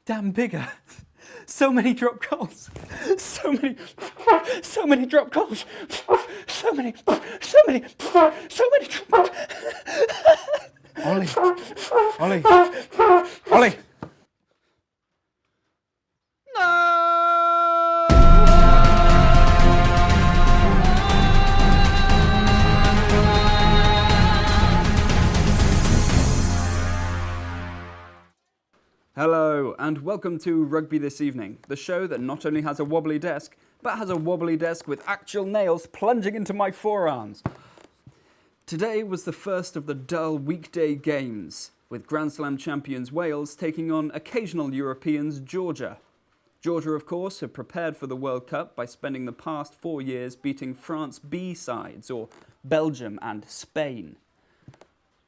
damn bigger. So many drop goals. So many drop goals. So many. Ollie. No! Hello, and welcome to Rugby This Evening, the show that not only has a wobbly desk, but has a wobbly desk with actual nails plunging into my forearms. Today was the first of the dull weekday games, with Grand Slam champions Wales taking on occasional Europeans Georgia. Georgia, of course, have prepared for the World Cup by spending the past 4 years beating France B sides, or Belgium and Spain.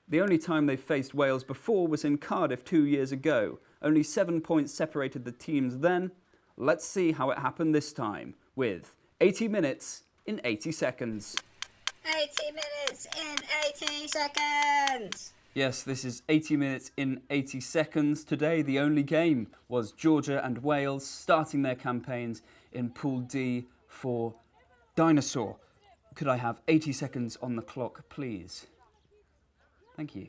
The only time they faced Wales before was in Cardiff 2 years ago. Only 7 points separated the teams then. Let's see how it happened this time, with 80 minutes in 80 seconds. 80 minutes in 80 seconds! Yes, this is 80 minutes in 80 seconds. Today, the only game was Georgia and Wales starting their campaigns in Pool D for Dinosaur. Could I have 80 seconds on the clock, please? Thank you.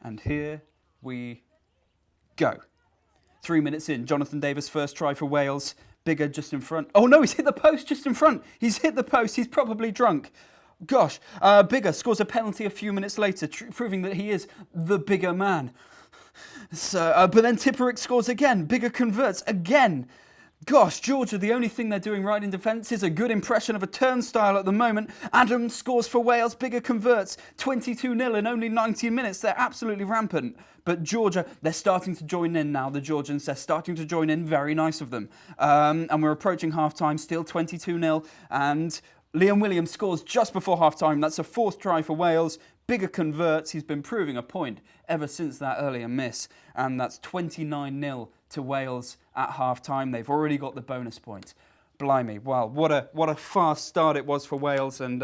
And here we go. 3 minutes in, Jonathan Davis' first try for Wales. Bigger just in front. Oh no, he's hit the post just in front. He's hit the post. He's probably drunk. Gosh. Bigger scores a penalty a few minutes later, proving that he is the bigger man. So, but then Tipperick scores again. Bigger converts again. Gosh, Georgia, the only thing they're doing right in defence is a good impression of a turnstile at the moment. Adams scores for Wales, Bigger converts, 22-0 in only 19 minutes. They're absolutely rampant. But Georgia, they're starting to join in now, the Georgians. They're starting to join in, very nice of them. And we're approaching half-time, still 22-0. And Liam Williams scores just before half-time. That's a fourth try for Wales. Bigger converts. He's been proving a point ever since that earlier miss. And that's 29-0 to Wales at half-time. They've already got the bonus points. Blimey, wow, what a fast start it was for Wales, and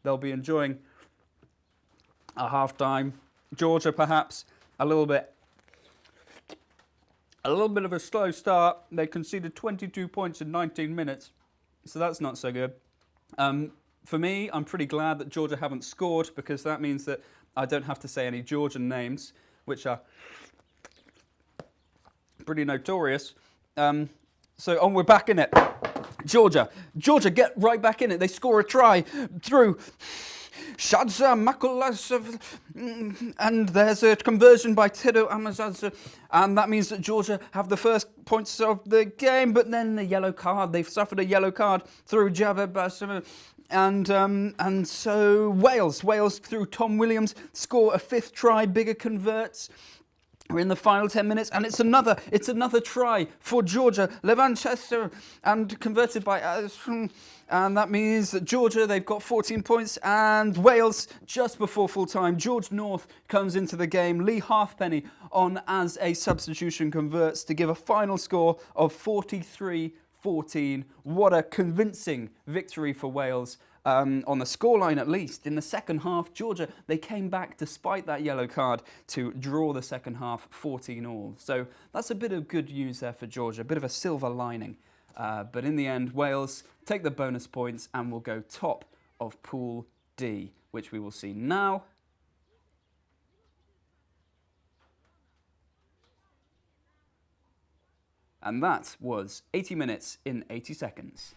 they'll be enjoying a half-time. Georgia, perhaps, a little bit of a slow start. They conceded 22 points in 19 minutes, so that's not so good. For me, I'm pretty glad that Georgia haven't scored, because that means that I don't have to say any Georgian names, which are pretty notorious. So we're back in it. Georgia, get right back in it. They score a try through Shadza Makulasov, and there's a conversion by Tido Amazadze, and that means that Georgia have the first points of the game. But then the yellow card, they've suffered a yellow card through Jabir Bassam. And so Wales through Tom Williams score a fifth try. Bigger converts. We're in the final 10 minutes, and it's another try for Georgia. Levanchester, and converted by and that means that Georgia, they've got 14 points, and Wales just before full time. George North comes into the game. Lee Halfpenny on as a substitution converts to give a final score of 43-14. What a convincing victory for Wales. On the scoreline at least. In the second half, Georgia, they came back despite that yellow card to draw the second half 14-all. So that's a bit of good news there for Georgia, a bit of a silver lining. But in the end, Wales take the bonus points and will go top of Pool D, which we will see now. And that was 80 minutes in 80 seconds.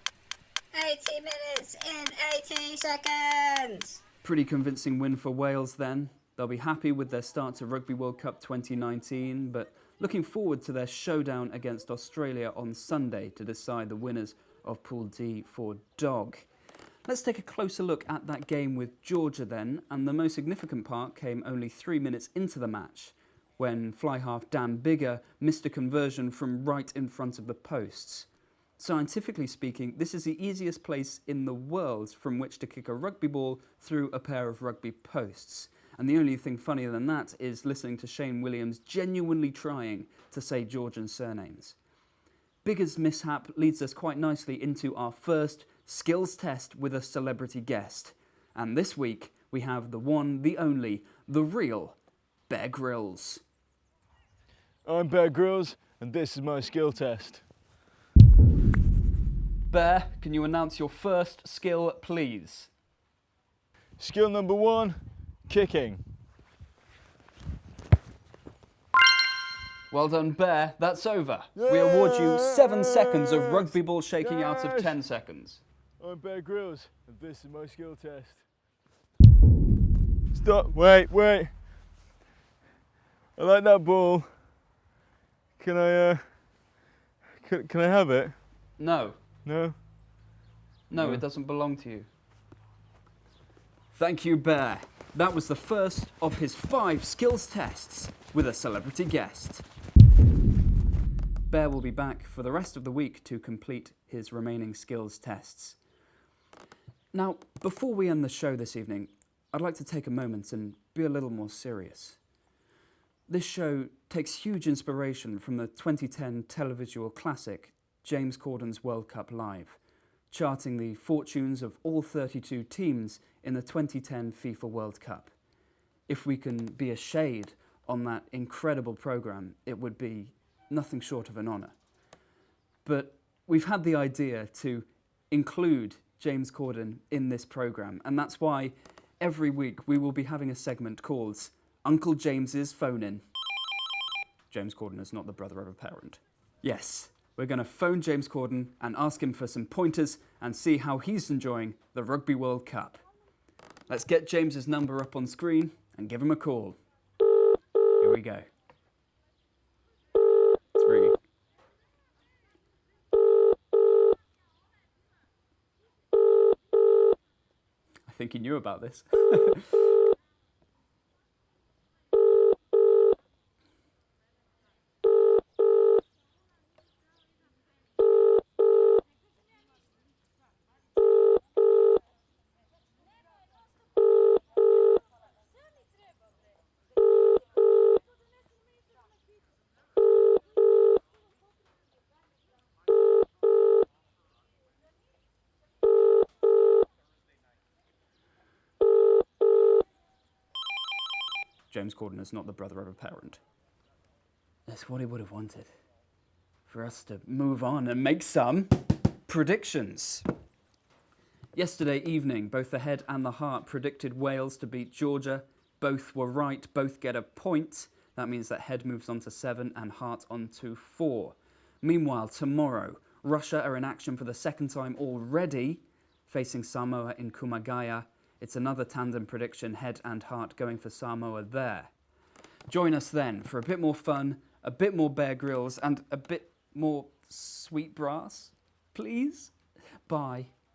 80 minutes in 80 seconds! Pretty convincing win for Wales then. They'll be happy with their start to Rugby World Cup 2019, but looking forward to their showdown against Australia on Sunday to decide the winners of Pool D for Dog. Let's take a closer look at that game with Georgia then, and the most significant part came only 3 minutes into the match, when fly half Dan Bigger missed a conversion from right in front of the posts. Scientifically speaking, this is the easiest place in the world from which to kick a rugby ball through a pair of rugby posts. And the only thing funnier than that is listening to Shane Williams genuinely trying to say Georgian surnames. Bigger's mishap leads us quite nicely into our first skills test with a celebrity guest. And this week, we have the one, the only, the real Bear Grylls. I'm Bear Grylls, and this is my skill test. Bear, can you announce your first skill, please? Skill number 1, kicking. Well done, Bear. That's over. We award you 7 seconds of rugby ball shaking out of 10 seconds. I'm Bear Grylls, and this is my skill test. Stop, wait. I like that ball. Can I have it? No. No? No, it doesn't belong to you. Thank you, Bear. That was the first of his 5 skills tests with a celebrity guest. Bear will be back for the rest of the week to complete his remaining skills tests. Now, before we end the show this evening, I'd like to take a moment and be a little more serious. This show takes huge inspiration from the 2010 televisual classic James Corden's World Cup Live, charting the fortunes of all 32 teams in the 2010 FIFA World Cup. If we can be a shade on that incredible programme, it would be nothing short of an honour. But we've had the idea to include James Corden in this programme, and that's why every week we will be having a segment called Uncle James's Phone-In. James Corden is not the brother of a parent. Yes, we're going to phone James Corden and ask him for some pointers and see how he's enjoying the Rugby World Cup. Let's get James's number up on screen and give him a call. Here we go. It's ringing. I think he knew about this. James Corden is not the brother of a parent. That's what he would have wanted. For us to move on and make some predictions. Yesterday evening, both the head and the heart predicted Wales to beat Georgia. Both were right, both get a point. That means that head moves on to 7 and heart on to 4. Meanwhile, tomorrow, Russia are in action for the second time already, facing Samoa in Kumagaya. It's another tandem prediction, head and heart going for Samoa there. Join us then for a bit more fun, a bit more Bear Grylls, and a bit more sweet brass, please. Bye.